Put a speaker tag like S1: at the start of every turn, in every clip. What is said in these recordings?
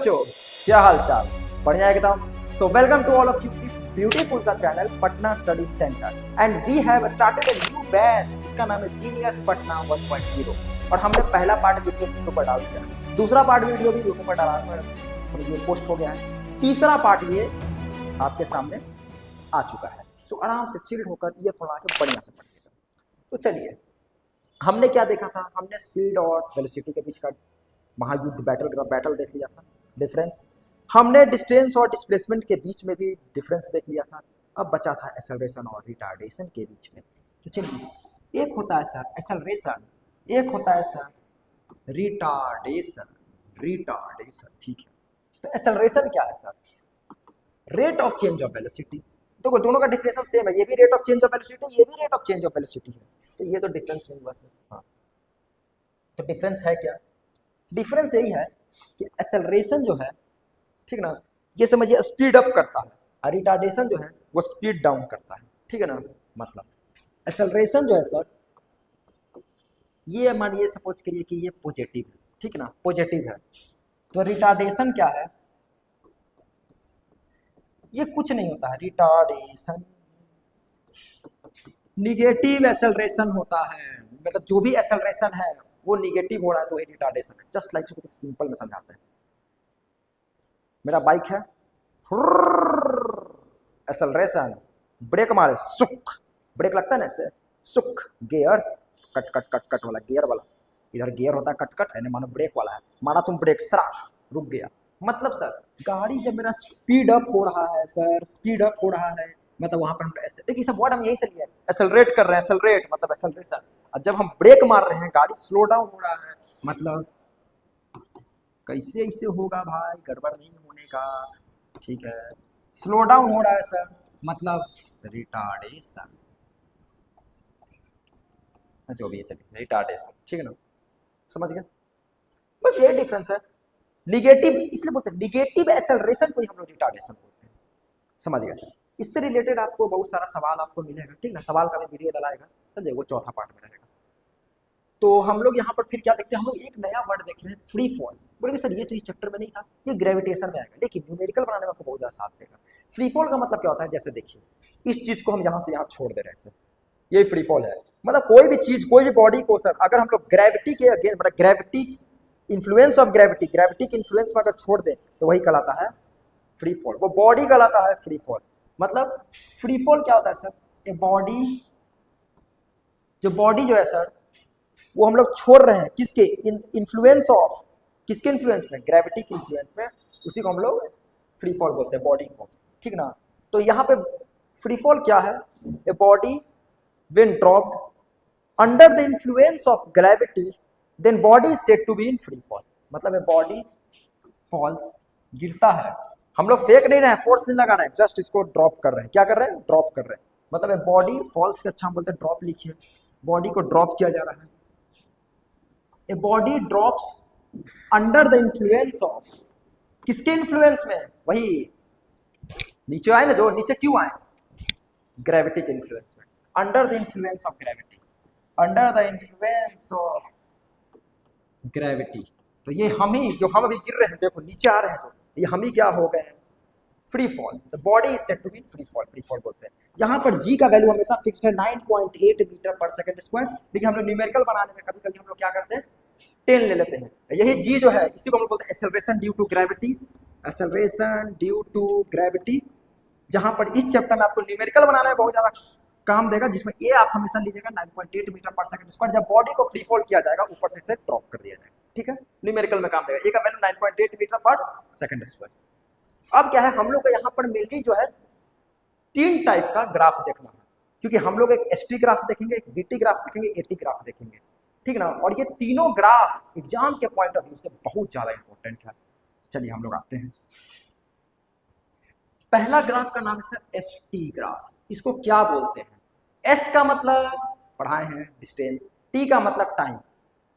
S1: बच्चों, क्या हाल चाल? बढ़िया एकदम। So welcome to all of you this beautiful सा channel Patna Study Center and we have started a new batch जिसका नाम है Genius Patna 1.0 और हमने पहला पार्ट वीडियो यूट्यूब पर डाल दिया है, दूसरा पार्ट वीडियो भी यूट्यूब पर डाला पर समझिए पोस्ट हो गया है, तीसरा पार्ट ये आपके सामने आ चुका है। सो आराम से चिल्ड होकर ईयरफोन लगा के बढ़िया से पढ़िएगा। तो चलिए, हमने क्या देखा था? हमने स्पीड और वेलोसिटी के बीच का महायुद्ध बैटल देख लिया था, डिफरेंस। हमने डिस्टेंस और डिस्प्लेसमेंट के बीच में भी डिफरेंस देख लिया था। अब बचा था एक्सेलरेशन और रिटार्डेशन के बीच में। तो चलिए, एक होता है सर एक्सेलरेशन, एक होता है सर रिटार्डेशन। ठीक है, तो एक्सेलरेशन क्या है sir? Rate of change of velocity. देखो दोनों का डिफरेंस सेम है, ये भी rate of change of velocity, ये भी rate of change of velocity है, तो ये तो डिफरेंस नहीं हुआ सर। हाँ, तो डिफरेंस है क्या? डिफरेंस यही है कि एक्सेलरेशन जो है, ठीक ना, ये समझिए स्पीड अप करता है और रिटार्डेशन जो है वो स्पीड डाउन करता है, ठीक है ना। मतलब एक्सेलरेशन जो है सर, ये मानिए सपोज करिए कि ये पॉजिटिव है, ठीक है ना, पॉजिटिव है। तो रिटार्डेशन क्या है? ये कुछ नहीं होता है, रिटार्डेशन निगेटिव एक्सेलरेशन होता है। मतलब जो भी एक्सेलरेशन है वो निगेटिव हो रहा है तो ये रिटार्डेशन है। जस्ट लाइक सिंपल में समझाते हैं। मेरा बाइक है, एक्सेलरेशन, ब्रेक मारे सुख, ब्रेक लगता है ना ऐसे, सुख, gear cut cut cut cut वाला, गियर वाला, इधर गियर होता है कट कट, यानी मानो ब्रेक वाला है, माना तुम ब्रेक सरा रुक गया। मतलब सर गाड़ी जब मेरा स्पीड अप हो रहा है सर, स्पीड अप हो रहा है, मतलब वहां पर हम ऐसे, देखिए सब वर्ड हम यही से लिए, एक्सेलरेट कर रहे हैं, एक्सेलरेट मतलब एक्सेलरेशन। और जब हम ब्रेक मार रहे हैं गाड़ी स्लो डाउन हो रहा है, मतलब कैसे ऐसे होगा भाई, गड़बड़ नहीं होने का, ठीक है, स्लो डाउन हो रहा है सर, मतलब रिटार्डेशन, जो भी है चलिए रिटार्डेशन, ठीक है ना, समझ गए? बस ये डिफरेंस है। निगेटिव इसलिए बोलते हैं, निगेटिव एक्सेलरेशन को ही हम लोग रिटार्डेशन बोलते हैं, समझ गए सर? इससे रिलेटेड आपको बहुत सारा सवाल आपको मिलेगा, ठीक ना, सवाल का भी वीडियो डलाएगा, समझे, वो चौथा पार्ट में रहेगा। तो हम लोग यहाँ पर फिर क्या देखते हैं, हम लोग एक नया वर्ड देख रहे हैं, फ्री फॉल। बोलेंगे सर ये तो इस चैप्टर में नहीं था, ये ग्रेविटेशन में आएगा, लेकिन न्यूमेरिकल बनाने में आपको बहुत ज़्यादा साथ देगा। फ्री फॉल का मतलब क्या होता है? जैसे देखिए, इस चीज़ को हम यहाँ से यहाँ छोड़ दे रहे हैं सर, यही फ्री फॉल है। मतलब कोई भी चीज़, कोई भी बॉडी को सर, अगर हम लोग ग्रेविटी के अगेंस्ट, मतलब gravity influence of gravity, gravity के इन्फ्लुएंस में अगर छोड़ दें तो वही कहलाता है फ्री फॉल, वो बॉडी कहलाता है फ्री फॉल। मतलब फ्री फॉल क्या होता है सर? ए बॉडी, जो बॉडी जो है सर, वो हम लोग छोड़ रहे हैं किसके इन्फ्लुएंस ऑफ, किसके इन्फ्लुएंस में? ग्रेविटी के इन्फ्लुएंस में, उसी को हम लोग फ्री फॉल बोलते हैं, बॉडी को, ठीक ना। तो यहाँ पे फ्री फॉल क्या है? A body when dropped under the influence of gravity then body is said to be in free fall. मतलब ए बॉडी फॉल्स, गिरता है, हम लोग फेंक नहीं रहे हैं, फोर्स नहीं लगा रहे हैं, जस्ट इसको ड्रॉप कर रहे हैं। क्या कर रहे हैं? ड्रॉप कर रहे हैं। मतलब ए बॉडी फॉल्स के अच्छा हम बोलते हैं ड्रॉप, लिखिए, बॉडी को ड्रॉप किया जा रहा है। A body drops under the influence of, किसके इन्फ्लुएंस में? वही नीचे आए ना, जो नीचे क्यों आए? ग्रेविटी के इन्फ्लुएंस में, under the influence of gravity, under the influence of gravity. तो ये हम ही, जो हम अभी गिर रहे हैं, देखो नीचे आ रहे हैं, जो ये हम ही क्या हो गए हैं? Free fall. The body is said to be free fall, free fall बोलते हैं। यहाँ पर जी का वैल्यू हमेशा फिक्स्ड है 9.8 मीटर पर सेकंड स्क्वायर, लेकिन हम लोग न्यूमेरिकल बनाने में कभी कभी हम लोग क्या करते हैं, 10 ले लेते हैं। यही जी जो है, इसी को हम लोग बोलते हैं acceleration due to gravity, acceleration due to gravity. जहाँ पर इस चैप्टर में आपको न्यूमेरिकल बनाना है, बहुत ज्यादा काम देगा, जिसमें ए आप हमेशा लीजिएगा 9.8 मीटर पर सेकंड स्क्वायर। जब बॉडी को फ्री फॉल किया जाएगा, ऊपर से इसे ड्रॉप कर दिया जाएगा, ठीक है, न्यूमेरिकल में काम देगा। ए का वैल्यू 9.8 मीटर पर सेकंड स्क्वायर। अब क्या है, हम लोग को यहाँ पर मेनली जो है 3 टाइप का ग्राफ देखना है, क्योंकि हम लोग एक एसटी ग्राफ देखेंगे, एक बीटी ग्राफ देखेंगे, एटी ग्राफ देखेंगे, ठीक ना। और ये तीनों ग्राफ एग्जाम के पॉइंट ऑफ व्यू से बहुत ज्यादा इंपॉर्टेंट है। चलिए हम लोग आते हैं। पहला ग्राफ का नाम है सर एसटी ग्राफ। इसको क्या बोलते हैं? एस का मतलब पढ़ाए हैं डिस्टेंस, टी का मतलब टाइम,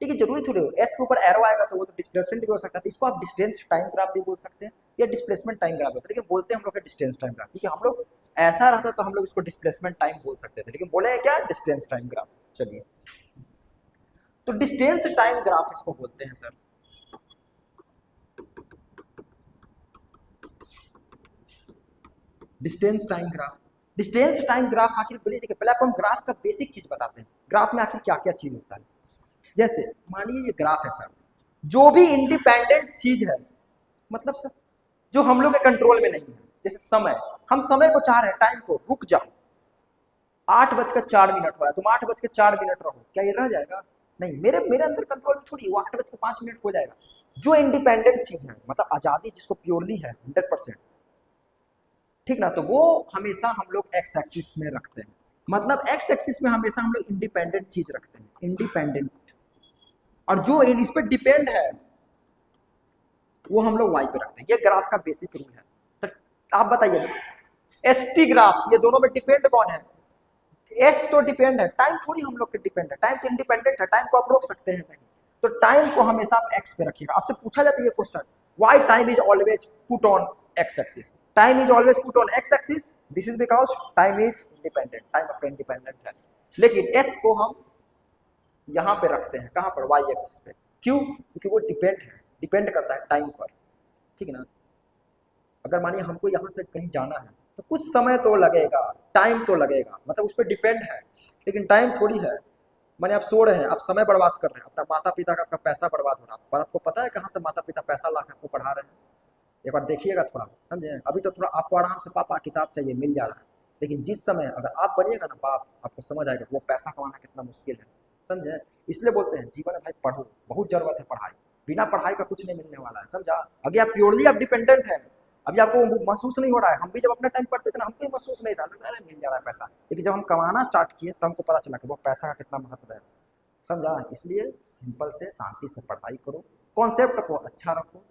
S1: ठीक है, जरूरी थोड़ी हो एस के ऊपर एरो आएगा तो वो तो डिस्प्लेसमेंट भी हो सकता है, तो इसको आप डिस्टेंस टाइम ग्राफ भी बोल सकते हैं या डिस्प्लेसमेंट टाइम ग्राफ बोलते हैं, लेकिन बोलते हैं हम लोग डिस्टेंस टाइम ग्राफ, क्योंकि हम लोग ऐसा रहता तो हम लोग इसको डिस्प्लेसमेंट टाइम बोल सकते थे, लेकिन बोले क्या, डिस्टेंस टाइम ग्राफ। चलिए, तो डिस्टेंस टाइम ग्राफ इसको बोलते हैं sir. Distance time graph. Distance time graph आखिर बोलिए, देखिए पहले आपको हम ग्राफ का बेसिक चीज बताते हैं, ग्राफ में आखिर क्या क्या चीज होता है। जैसे मानिए ये ग्राफ है सर, जो भी इंडिपेंडेंट चीज है, मतलब सर जो हम लोग के कंट्रोल में नहीं है, जैसे समय, हम समय को चाह रहे हैं, टाइम को, रुक जाओ 8:04 हो रहा है, तुम 8:04 रहो, क्या ये रह जाएगा? नहीं, मेरे मेरे अंदर कंट्रोल में थोड़ी, वो 8:05 हो जाएगा। जो इंडिपेंडेंट चीज है, मतलब आजादी जिसको प्योरली है 100%, ठीक ना, तो वो हमेशा हम लोग एक्स एक्सिस में रखते हैं, मतलब एक्स एक्सिस में हमेशा हम लोग इंडिपेंडेंट चीज रखते हैं, इंडिपेंडेंट। और जो इस पर डिपेंड है वो हम लोग वाई पे रखते हैं। ये ग्राफ का बेसिक रूल है। तो आप बताइए, एस टी ग्राफ, ये दोनों में डिपेंड कौन है? एस तो डिपेंड है, टाइम थोड़ी हम लोग के डिपेंड है, टाइम तो इंडिपेंडेंट है, टाइम को आप रोक सकते हैं नहीं, तो टाइम को हमेशा आप एक्स पे रखिएगा। आपसे पूछा जाता है ये question, why time is always put on x axis, time is always put on x axis, this is because time is independent, time आपका इंडिपेंडेंट है, लेकिन एस को हम यहाँ पे रखते हैं, कहाँ पर? वाई एक्सिस पे। क्यों? क्योंकि वो डिपेंड है, डिपेंड करता है टाइम पर, ठीक है ना। अगर मानिए हमको यहाँ से कहीं जाना है तो कुछ समय तो लगेगा, टाइम तो लगेगा, मतलब उस पर डिपेंड है, लेकिन टाइम थोड़ी है। माने आप सो रहे हैं, आप समय बर्बाद कर रहे हैं, अपना माता पिता का आपका पैसा बर्बाद हो रहा है, पर आपको पता है कहाँ से माता पिता पैसा ला के आपको पढ़ा रहे हैं? एक बार देखिएगा थोड़ा, समझे। अभी तो थोड़ा आपको आराम से पापा किताब चाहिए, मिल जा रहा है, लेकिन जिस समय अगर आप बनिएगा ना बाप, आपको समझ आएगा वो पैसा कमाना कितना मुश्किल है, समझे। इसलिए बोलते हैं जीवन में भाई पढ़ो, बहुत जरूरत है पढ़ाई, बिना पढ़ाई का कुछ नहीं मिलने वाला है, समझा। अगर आप प्योरली आप डिपेंडेंट है, अभी आपको महसूस नहीं हो रहा है, हम भी जब अपना टाइम पढ़ते थे ना, हमको महसूस नहीं था, अरे मिल जा रहा है पैसा, लेकिन जब हम कमाना स्टार्ट किए तब हमको पता चला कि वो पैसा का कितना महत्व है, समझा। इसलिए सिंपल से शांति से पढ़ाई करो, कॉन्सेप्ट को अच्छा रखो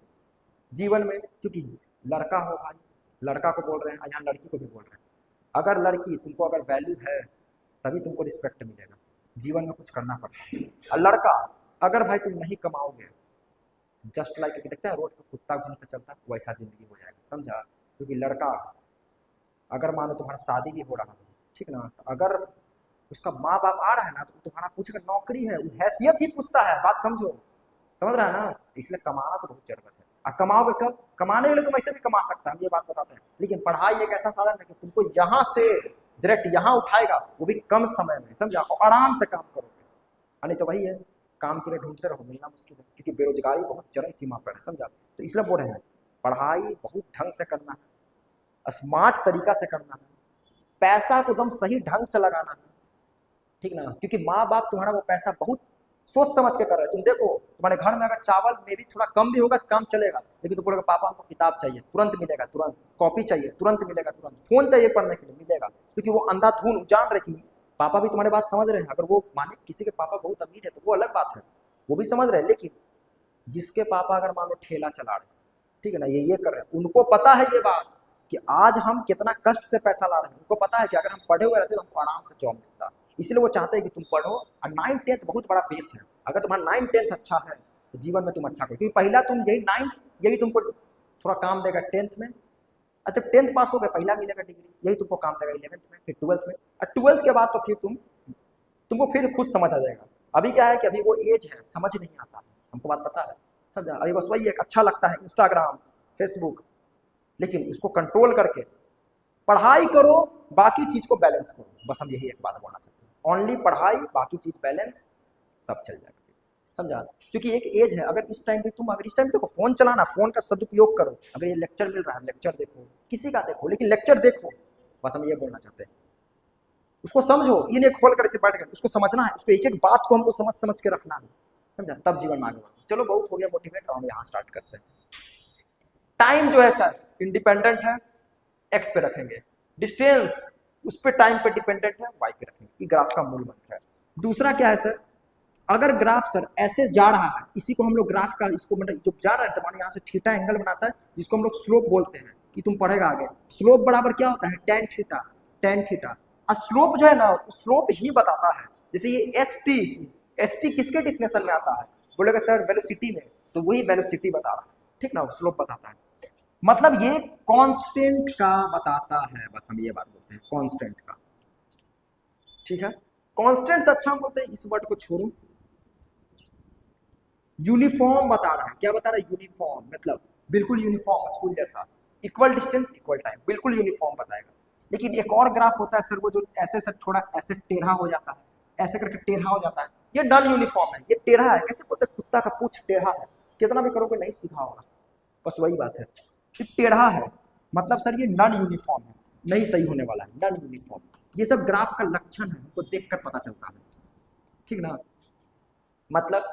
S1: जीवन में, क्योंकि लड़का हो भाई, लड़का को बोल रहे हैं, यहाँ लड़की को भी बोल रहे हैं, अगर लड़की तुमको अगर वैल्यू है तभी तुमको रिस्पेक्ट मिलेगा, जीवन में कुछ करना पड़ता है। और लड़का अगर भाई तुम नहीं कमाओगे, जस्ट लाइक देखते हैं रोड पर कुत्ता घूमता चलता, वैसा जिंदगी हो जाएगा, समझा। क्योंकि लड़का अगर मानो तुम्हारा शादी भी हो रहा है, ठीक ना, तो अगर उसका माँ बाप आ रहा है ना, तो तुम्हारा पूछेगा नौकरी है, वो हैसियत ही पूछता है, बात समझो, समझ रहा है ना। इसलिए कमाना तो बहुत जरूरत है, और कमाओगे कब? कमाने के लिए तुम ऐसे भी कमा सकता है, हम ये बात बताते हैं, लेकिन पढ़ाई एक ऐसा साधन है कि तुमको यहाँ से डायरेक्ट यहाँ उठाएगा, वो भी कम समय में, समझा, और आराम से काम करोगे। नहीं तो वही है, काम के लिए ढूंढते रहो, मिलना मुश्किल है, क्योंकि बेरोजगारी बहुत चरम सीमा पर है, समझा। तो इसलिए बोल रहे हैं पढ़ाई बहुत ढंग से करना है, स्मार्ट तरीका से करना है, पैसा को एकदम सही ढंग से लगाना है, ठीक ना, क्योंकि माँ बाप तुम्हारा वो पैसा बहुत सोच समझ के कर रहे हैं। तुम देखो तुम्हारे घर में अगर चावल में भी थोड़ा कम भी होगा काम चलेगा, लेकिन तुम बोलोगे पापा हमको किताब चाहिए, तुरंत मिलेगा, तुरंत कॉपी चाहिए, तुरंत मिलेगा, तुरंत फोन चाहिए पढ़ने के लिए, मिलेगा, क्योंकि वो अंधाधुन जान रहे कि पापा भी तुम्हारे बात समझ रहे हैं। अगर वो माने किसी के पापा बहुत अमीर है तो वो अलग बात है, वो भी समझ रहे हैं, लेकिन जिसके पापा अगर मान लो ठेला चला रहे, ठीक है ना, ये कर रहे हैं, उनको पता है ये बात कि आज हम कितना कष्ट से पैसा ला रहे हैं, उनको पता है कि अगर हम पढ़े हुए रहते तो हमको आराम से जॉब मिलता, इसलिए वो चाहते हैं कि तुम पढ़ो। और 9th-10th बहुत बड़ा बेस है, अगर तुम्हारा 9th-10th अच्छा है तो जीवन में तुम अच्छा करो, क्योंकि पहला तुम यही 9th यही तुमको थोड़ा काम देगा 10th में, अच्छा 10th पास हो गए पहला मिलेगा डिग्री, यही तुमको काम देगा 11th में, फिर 12th में, और 12th के बाद तो फिर तुमको फिर खुद समझ आ जाएगा। अभी क्या है कि अभी वो एज है, समझ नहीं आता, हमको बात पता है, समझा। अभी बस वही एक अच्छा लगता है इंस्टाग्राम फेसबुक, लेकिन उसको कंट्रोल करके पढ़ाई करो, बाकी चीज को बैलेंस करो, बस हम यही एक बात बोलना चाहते हैं, ओनली पढ़ाई, बाकी चीज बैलेंस, सब चल जाएगा, समझा। क्योंकि एक एज है, अगर इस टाइम पे तुम अगर इस टाइम देखो फोन चलाना, फोन का सदुपयोग करो, अगर ये लेक्चर मिल रहा है लेक्चर देखो, किसी का देखो, लेकिन लेक्चर देखो, बस हम ये बोलना चाहते हैं, उसको समझो, ये नहीं खोल कर इसे बैठ कर, उसको समझना है, उसको एक एक बात को हमको समझ समझ के रखना है, समझा, तब जीवन में आगे बढ़ो। चलो बहुत हो गया मोटिवेट, हम यहाँ स्टार्ट करते हैं। टाइम जो है सर इंडिपेंडेंट है, एक्स पे रखेंगे, डिस्टेंस उस पे टाइम पे डिपेंडेंट है, वाई पे रखेंगे, ये ग्राफ का मूल मंत्र है। दूसरा क्या है सर, अगर ग्राफ सर ऐसे जा रहा है, इसी को हम लोग ग्राफ का, इसको मतलब जो जा रहा है तो मानो यहाँ से थीटा एंगल बनाता है, जिसको हम लोग स्लोप बोलते हैं, कि तुम पढ़ेगा आगे, स्लोप बराबर क्या होता है, टेन थीटा, टेन थीटा। और स्लोप जो है ना, स्लोप ही बताता है, जैसे ये एस टी किसके डिफिनेशन में आता है, बोलेगा सर वेलोसिटी में, तो वही वेलोसिटी बता रहा है, ठीक ना, स्लोप बताता है, मतलब ये कांस्टेंट का बताता है, बस हम ये बात बोलते हैं कांस्टेंट का, ठीक है। कांस्टेंट से अच्छा हम बोलते हैं, इस वर्ड को छोड़ो, यूनिफॉर्म बता रहा है, क्या बता रहा है, यूनिफॉर्म, मतलब बिल्कुल यूनिफॉर्म स्कूल जैसा, इक्वल डिस्टेंस इक्वल टाइम, बिल्कुल यूनिफॉर्म बताएगा। लेकिन एक और ग्राफ होता है सर वो जो ऐसे सर थोड़ा ऐसे टेढ़ा हो जाता है, ऐसे करके टेढ़ा हो जाता है, ये नॉन यूनिफॉर्म है, ये टेढ़ा है। कैसे बोलते हैं कुत्ता का पूंछ टेढ़ा है, कितना भी करोगे नहीं सीधा होगा, बस वही बात है, ये टेढ़ा है मतलब सर ये नॉन यूनिफॉर्म है, नहीं सही होने वाला है, नॉन यूनिफॉर्म। ये सब ग्राफ का लक्षण है, हमको देखकर पता चलता है, ठीक ना। मतलब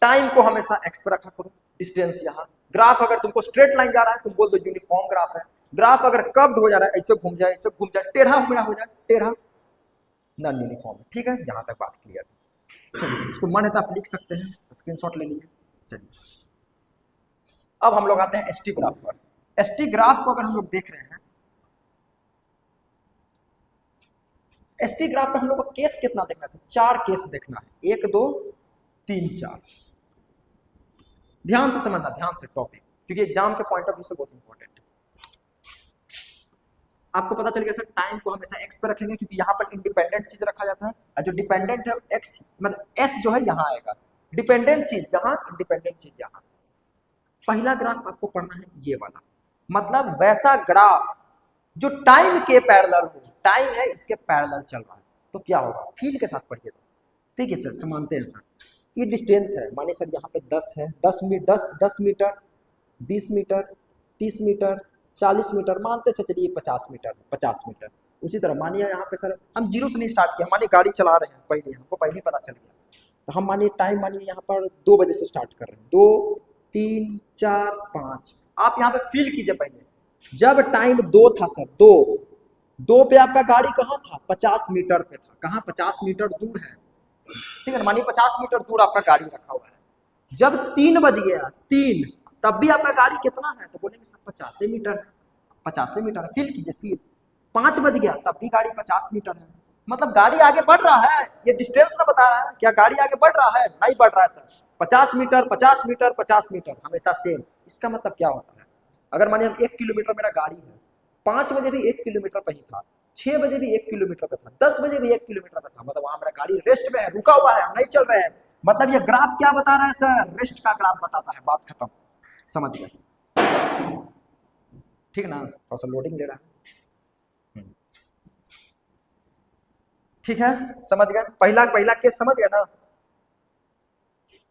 S1: टाइम को हमेशा एक्स पर रखा करो, डिस्टेंस यहाँ। ग्राफ अगर तुमको स्ट्रेट लाइन जा रहा है तुम बोल दो यूनिफॉर्म ग्राफ है, ग्राफ अगर कर्व्ड हो जा रहा है, ऐसे घूम जाए, ऐसे घूम जाए, टेढ़ा मेढ़ा हो जाए, टेढ़ा नॉन यूनिफॉर्म है, ठीक है। यहाँ तक बात क्लियर है। चलिए इसको मन है तो आप लिख सकते हैं, स्क्रीनशॉट ले लीजिए। चलिए अब हम लोग आते हैं एसटी ग्राफ पर। एसटी ग्राफ को अगर हम लोग देख रहे हैं, एसटी ग्राफ पे हम लोग को केस कितना देखना है? 4 केस देखना है, 1 2 3 4। ध्यान से समझना, ध्यान से टॉपिक, क्योंकि एग्जाम के पॉइंट ऑफ व्यू से बहुत इंपॉर्टेंट है। आपको पता चल गया सर टाइम को हमेशा एक्स पर रखेंगे, क्योंकि यहाँ पर इंडिपेंडेंट चीज रखा जाता है, और जो डिपेंडेंट है एक्स मतलब एस जो है यहाँ आएगा, डिपेंडेंट चीज यहाँ, इंडिपेंडेंट चीज यहाँ। पहला ग्राफ आपको पढ़ना है ये वाला, मतलब वैसा ग्राफ जो टाइम के पैरेलल हो, टाइम है इसके पैरेलल चल रहा है, तो क्या होगा? फील्ड के साथ पढ़िए। तो ठीक है सर, मानते हैं सर ये डिस्टेंस है, मानिए सर यहाँ पे 10 है, 10 मीटर 20 मीटर 30 मीटर 40 मीटर, मानते से चलिए 50 मीटर। उसी तरह मानिए यहाँ पे सर हम जीरो से नहीं स्टार्ट किया, मानिए गाड़ी चला रहे हैं, पहले हमको पहले पता चल गया, तो हम मानिए टाइम मानिए यहाँ पर 2 बजे से स्टार्ट कर रहे हैं, 2 3 4 5। आप यहाँ पे फील कीजिए, पहले जब टाइम 2 था सर, 2 पे आपका गाड़ी कहाँ था? 50 मीटर पे था। कहाँ? 50 मीटर दूर है, ठीक है, मानिए 50 मीटर दूर आपका गाड़ी रखा हुआ है। जब 3 बज गया, 3, तब भी आपका गाड़ी कितना है? तो बोलेंगे सर 50 मीटर है, 50 मीटर है। फील कीजिए, फील। 5 बज गया, तब भी गाड़ी 50 मीटर है, मतलब गाड़ी आगे बढ़ रहा है। ये डिस्टेंस ना बता रहा है, क्या गाड़ी आगे बढ़ रहा है? नहीं बढ़ रहा है सर, 50 मीटर 50 मीटर 50 मीटर हमेशा सेम। इसका मतलब क्या होता है? अगर मानिए हम 1 किलोमीटर मेरा गाड़ी है, 5 बजे भी 1 किलोमीटर पे ही था, 6 बजे भी 1 किलोमीटर पे था, 10 बजे भी 1 किलोमीटर पे था, मतलब वहां मेरा गाड़ी रेस्ट में है, रुका हुआ है, हम नहीं चल रहे हैं। मतलब ये ग्राफ क्या बता रहा है सर? रेस्ट का ग्राफ बताता है, बात खत्म, समझ गए? ठीक ना, थोड़ा सा लोडिंग ले रहा है, ठीक है, समझ गए? पहला केस समझ गए ना,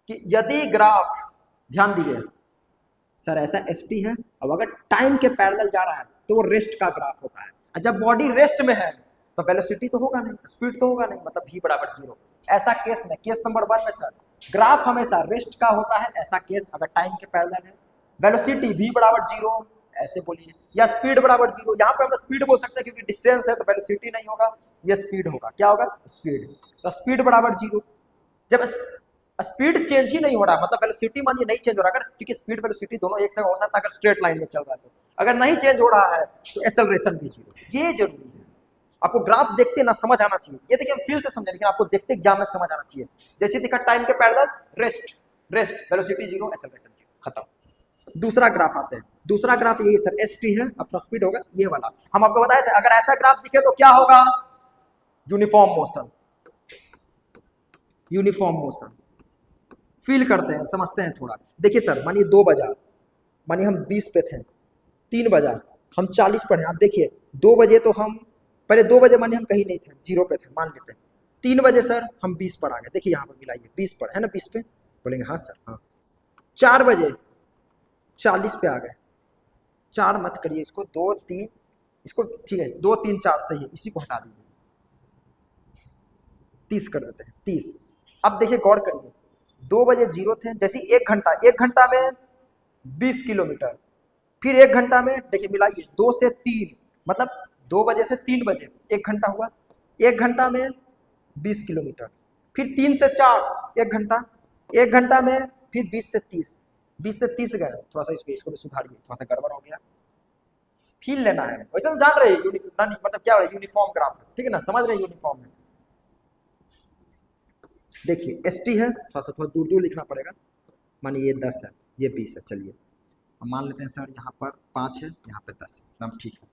S1: कि यदि ग्राफ, ध्यान दीजिए सर, ऐसा एसटी है, अब अगर टाइम के पैरेलल जा रहा है तो वो रेस्ट का ग्राफ होता है। जब बॉडी रेस्ट में है तो वेलोसिटी तो होगा नहीं, स्पीड तो होगा नहीं, मतलब v बराबर 0। ऐसा केस में, केस नंबर 1 में सर ग्राफ हमेशा रेस्ट का होता है, ऐसा केस अगर टाइम के पैरेलल है। वेलोसिटी v बराबर 0 ऐसे बोलिए, या स्पीड बराबर 0। यहाँ पे हम स्पीड बोल सकते हैं क्योंकि डिस्टेंस है, तो वेलोसिटी नहीं होगा, ये स्पीड होगा। क्या होगा? स्पीड। तो स्पीड बराबर 0। जब स्पीड चेंज ही नहीं हो रहा, मतलब वेलोसिटी मानिए नहीं चेंज हो रहा, अगर क्योंकि स्पीड वेलोसिटी दोनों एक से हो सकता है अगर स्ट्रेट लाइन में चल रहा है तो, अगर नहीं चेंज हो रहा है तो एक्सेलरेशन भी 0। ये जरूरी है, आपको ग्राफ देखते ना समझ आना चाहिए। ये देखिए हम फील से समझे, लेकिन आपको देखते एग्जाम में समझ आना चाहिए। जैसे दिखा टाइम के पैरेलल, रेस्ट वेलोसिटी 0 एक्सेलरेशन 0, खत्म। दूसरा ग्राफ आते हैं, दूसरा ग्राफ यही सर एसटी है, अब थोड़ा स्पीड होगा ये वाला। हम आपको बताए थे अगर ऐसा ग्राफ दिखे तो क्या होगा? Uniform motion, uniform motion. Feel करते हैं, समझते हैं थोड़ा। देखिए सर मानिए 2 बजा, मानिए हम 20 पे थे, 3 बजा हम 40 पर हैं। आप देखिए 2 बजे तो हम पहले 2 बजे मानिए हम कहीं नहीं थे, 0 पे थे, मान लेते हैं। 3 बजे सर हम 20 पर आ गए, देखिए यहाँ पर मिलाइए 20 पर है ना, 20 पे बोलेंगे हाँ सर हाँ। 4 बजे 40 पे आ गए, 4 मत करिए इसको, 2 3 इसको, ठीक है 2 3 4 सही है, इसी को हटा दीजिए, 30 कर देते हैं, 30। अब देखिए गौर करिए, 2 बजे 0 थे, जैसे 1 घंटा में 20 किलोमीटर, फिर 1 घंटा में देखिए मिलाइए 2 से 3, मतलब 2 बजे से 3 बजे 1 घंटा हुआ, 1 घंटा में 20 किलोमीटर, फिर 3 से 4 1 घंटा, 1 घंटा में फिर 20 से 30, 20 से 30 गए। थोड़ा सा इसको भी सुधारिए, थोड़ा सा गड़बड़ हो गया, फील लेना है। वैसे तो जान रहे मतलब क्या हो रहा है, यूनिफॉर्म ग्राफ है, ठीक है ना, समझ रहे यूनिफॉर्म है। देखिए एसटी है, थोड़ा दूर लिखना पड़ेगा, मानिए ये 10 है, ये 20 है, चलिए हम मान लेते हैं सर यहाँ पर 5 है, यहाँ पे 10 है, एकदम ठीक है।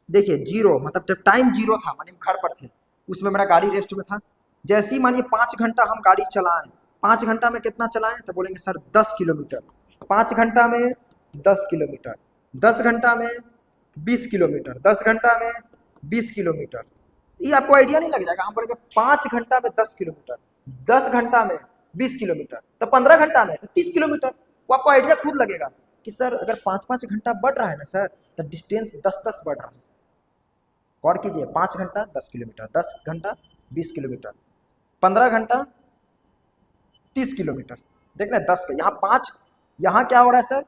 S1: देखिए 0 मतलब जब टाइम 0 था, मानिए घर पर थे, उसमें मेरा गाड़ी रेस्ट में था। जैसे ही मानिए 5 घंटा हम गाड़ी चलाएं, 5 घंटा में कितना चलाएं? तो बोलेंगे सर 10 किलोमीटर, 5 घंटा में 10 किलोमीटर, 10 घंटा में 20 किलोमीटर, 10 घंटा में 20 किलोमीटर। ये आपको आइडिया नहीं लग जाएगा? हम बोलेंगे 5 घंटा में 10 किलोमीटर, 10 घंटा में 20 किलोमीटर, तो 15 घंटा में तो 30 किलोमीटर। वो आपको आइडिया खुद लगेगा कि सर अगर 5-5 घंटा बढ़ रहा है ना सर, तो डिस्टेंस 10-10 बढ़ रहा है। गौर कीजिए, 5 घंटा 10 किलोमीटर, 10 घंटा 20 किलोमीटर, 15 घंटा 30 किलोमीटर। देख रहे हैं 10 का, यहाँ 5, यहाँ क्या हो रहा है सर?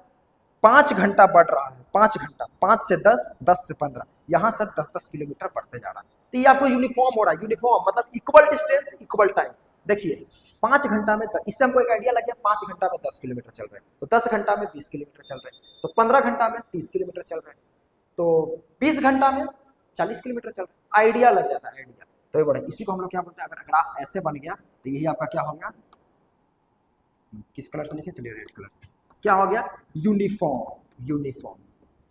S1: 5 घंटा बढ़ रहा है, 5 घंटा, 5 से 10, 10 से 15, यहाँ सर 10-10 किलोमीटर बढ़ते जा रहा है। तो ये आपको यूनिफॉर्म हो रहा है, यूनिफॉर्म मतलब इक्वल डिस्टेंस इक्वल टाइम। देखिए 5 घंटा में, इससे हमको एक आइडिया लग गया, 5 घंटा में 10 किलोमीटर चल रहे हैं, तो 10 घंटा में 20 किलोमीटर चल रहे हैं, तो 15 घंटा में 30 किलोमीटर चल रहे हैं, तो 20 घंटा में 40 किलोमीटर चल रहा है। आइडिया लग जाता है, आइडिया। तो ये बड़ा, इसी को हम लोग क्या बोलते हैं, अगर ग्राफ ऐसे बन गया तो यही आपका क्या हो गया, किस कलर से लिखे, चलिए रेड कलर से, क्या हो गया? यूनिफॉर्म। यूनिफॉर्म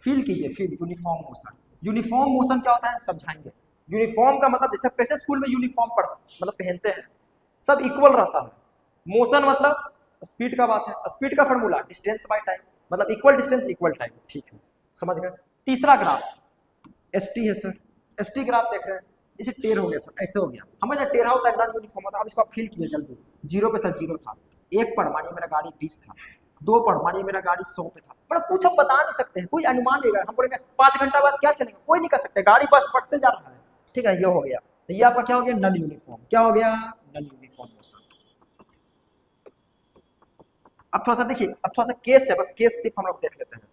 S1: फील कीजिए, feel, uniform motion. Uniform motion क्या होता है समझाएंगे। यूनिफॉर्म का मतलब जैसे कैसे स्कूल में यूनिफॉर्म मतलब पहनते हैं, सब इक्वल रहता है। मोशन मतलब स्पीड का बात है, स्पीड का फॉर्मूला डिस्टेंस बाय टाइम, मतलब इक्वल डिस्टेंस इक्वल टाइम। ठीक है, समझ गए। तीसरा ग्राफ एसटी है सर, एसटी ग्राफ देख रहे हैं, इसे टेढ़ हो गया सर, ऐसे हो गया। हमें जब टेढ़ा होता है नॉन यूनिफॉर्म होता है। अब इसको आप फील कीजिए जल्दी। 0 पे सर 0 था, 1 पर मानिए मेरा गाड़ी 20 था, 2 पर मानिए मेरा गाड़ी 100 पे था। मतलब कुछ हम बता नहीं सकते हैं, कोई अनुमान नहीं। हम बोलेंगे 5 घंटा बाद क्या चलेगा, कोई नहीं कर सकते, गाड़ी बस बढ़ते जा रहा है। ठीक है, ये हो गया। तो ये आपका क्या हो गया? Non uniform. क्या हो गया? Non uniform motion. अब थोड़ा सा देखिए, अब थोड़ा सा केस है, बस केस सिर्फ हम लोग देख लेते हैं,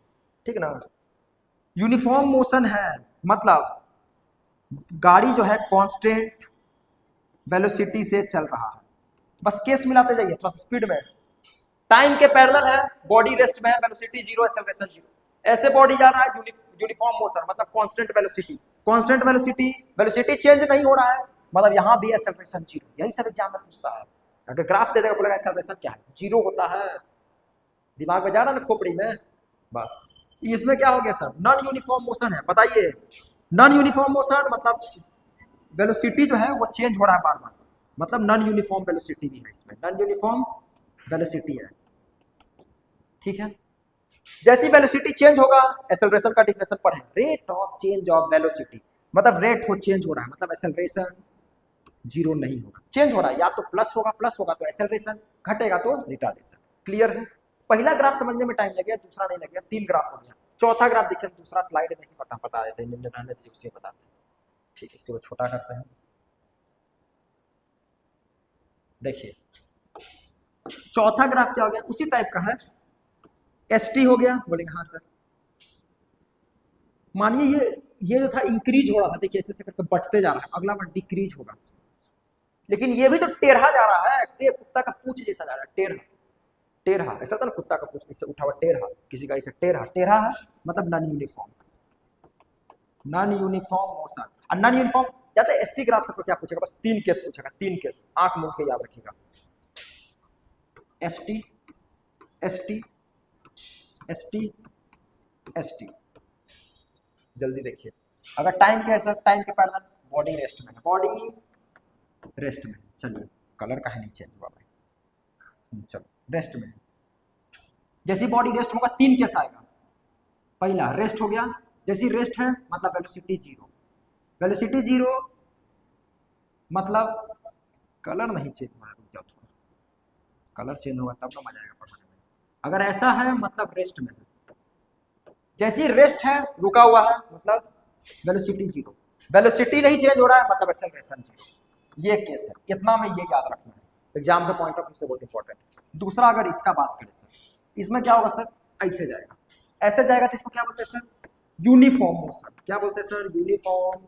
S1: ठीक है ना। यूनिफॉर्म मोशन है मतलब गाड़ी जो है कांस्टेंट वेलोसिटी से चल रहा है, बस केस मिलाते जाइए थोड़ा स्पीड में। टाइम के पैरेलल है, बॉडी रेस्ट में है, वेलोसिटी 0, एक्सेलरेशन 0। ऐसे बॉडी जा रहा है, यूनिफॉर्म मोशन मतलब constant velocity. Constant velocity, velocity change नहीं हो रहा है, मतलब यहाँ भी एक्सेलरेशन 0। यही सब एग्जाम में पूछता है। अगर ग्राफ दे देगा बोलेगा एक्सेलरेशन क्या है, 0 होता है। दिमाग में जा रहा है ना खोपड़ी में, बस। इसमें क्या हो गया सर? नॉन यूनिफॉर्म मोशन है। बताइए, नॉन यूनिफॉर्म मोशन मतलब वेलोसिटी जो है वो चेंज हो रहा है बार बार, मतलब नॉन यूनिफॉर्म वेलोसिटी भी है इसमें, नॉन यूनिफॉर्म वेलोसिटी है। ठीक है, जैसी वेलोसिटी चेंज होगा, एक्सेलरेशन का डिफिनेशन पढ़े, rate of change of velocity, मतलब रेट हो चेंज हो रहा है, मतलब एक्सेलरेशन 0 नहीं होगा, चेंज हो रहा है, या तो प्लस होगा तो एक्सेलरेशन, घटेगा तो रिटार्डेशन। क्लियर है? पहला ग्राफ समझने में टाइम लग गया, दूसरा नहीं लग गया, 3 ग्राफ हो गया। चौथा ग्राफ देखिए, दूसरा स्लाइड में ही बता देते हैं, रहने दीजिए उसे बताते हैं। ठीक है, इसको छोटा करते हैं। देखिए चौथा ग्राफ क्या हो गया, उसी टाइप का है। एसटी हो गया, बोलेंगे हाँ सर। मानिए ये जो था इंक्रीज हो रहा था, देखिए ऐसे करके बढ़ते जा रहा है, अगला बार डिक्रीज होगा, लेकिन ये भी तो टेढ़ा जा रहा है, कुत्ता का पूंछ जैसा जा रहा है, टेढ़ा टेढ़ा, ऐसा था ना कुत्ता का पूंछ इससे उठा हुआ टेढ़ा, किसी का इसे टेढ़ा टेढ़ा है, मतलब non uniform, non uniform motion. और नॉन यूनिफॉर्म ज्यादा एसटी ग्राफ से क्या पूछेगा, बस 3 केस पूछेगा, 3 केस, आंख मूंद के याद रखिएगा। एसटी एसटी एसटी एसटी, जल्दी देखिए। अगर टाइम के सर, टाइम के पैरेलल बॉडी रेस्ट में, बॉडी रेस्ट में, चलिए कलर का है नीचे हुआ भाई, चलो रेस्ट में। जैसी बॉडी रेस्ट होगा 3 केस आएगा। पहला रेस्ट हो गया, जैसी रेस्ट है मतलब वेलोसिटी 0, वेलोसिटी 0 मतलब कलर नहीं चेंज हो रहा है, रुक जाओ थोड़ा, कलर चेंज होगा तब तो मजा आएगा पढ़ने में। अगर ऐसा है मतलब रेस्ट में है, जैसी रेस्ट है रुका हुआ है मतलब वेलोसिटी 0, वेलोसिटी नहीं चेंज हो रहा है मतलब एक्सेलरेशन 0। ये केस है, इतना में ये याद रखना है, एग्जाम के पॉइंट ऑफ व्यू से बहुत इंपॉर्टेंट। दूसरा अगर इसका बात करें सर, इसमें क्या होगा सर, ऐसे जाएगा, ऐसे जाएगा तो इसको क्या बोलते हैं सर, यूनिफॉर्म मोशन। क्या बोलते हैं सर, यूनिफॉर्म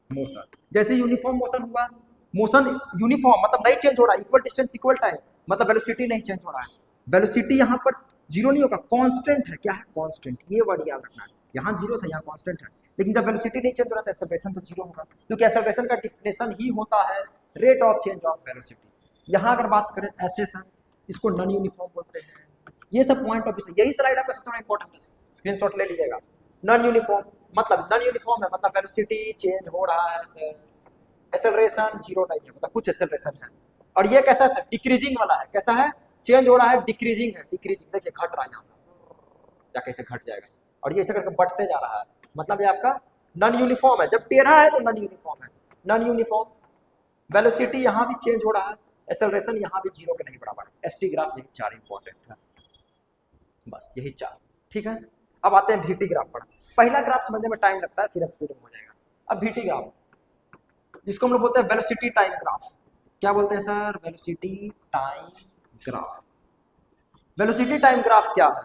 S1: मोशन। जैसे यूनिफॉर्म मोशन हुआ, मोशन यूनिफॉर्म मतलब नहीं चेंज हो रहा है, इक्वल डिस्टेंस इक्वल टाइम, मतलब वेलोसिटी नहीं चेंज हो रहा है, वेलोसिटी यहाँ पर 0 नहीं होगा, कांस्टेंट है। क्या है, कांस्टेंट, ये वर्ड याद रखना है। यहाँ 0 था, यहाँ कांस्टेंट है, लेकिन जब वेलोसिटी नहीं चेंज हो रहा था एक्सेलरेशन तो 0 होगा, क्योंकि एक्सेलरेशन का डिफिनेशन ही होता है rate of change of velocity. यहाँ अगर बात करें ऐसे सर, इसको नॉन यूनिफॉर्म बोलते हैं। ये सब पॉइंट ऑफ व्यू से, यही स्लाइड आपका सबसे इंपॉर्टेंट है, स्क्रीनशॉट ले लीजिएगा। नॉन यूनिफॉर्म मतलब, नॉन यूनिफॉर्म है मतलब वेलोसिटी चेंज हो रहा है सर, एक्सेलरेशन 0 नहीं है, मतलब कुछ एक्सेलरेशन है। और ये कैसा है, डिक्रीजिंग वाला है। कैसा है, चेंज हो रहा है, डिक्रीजिंग है, डिक्रीजिंग। देखिए घट रहा है यहाँ से, या कैसे घट जाएगा, और ये ऐसे करके बढ़ते जा रहा है, मतलब ये आपका नॉन यूनिफॉर्म है। जब टेढ़ा है तो नॉन यूनिफॉर्म है, नॉन यूनिफॉर्म। वेलोसिटी यहाँ भी चेंज हो रहा है, एक्सेलरेशन यहाँ भी 0 के नहीं बराबर है। एसटी ग्राफ यही 4 इंपॉर्टेंट है, बस यही 4, ठीक है। अब आते हैं VT ग्राफ पर। पहला ग्राफ समझने में टाइम लगता है, फिर स्पीड हो जाएगा। अब VT ग्राफ, जिसको हम लोग बोलते हैं वेलोसिटी टाइम ग्राफ। क्या बोलते हैं sir? Velocity time graph. Velocity time graph क्या है?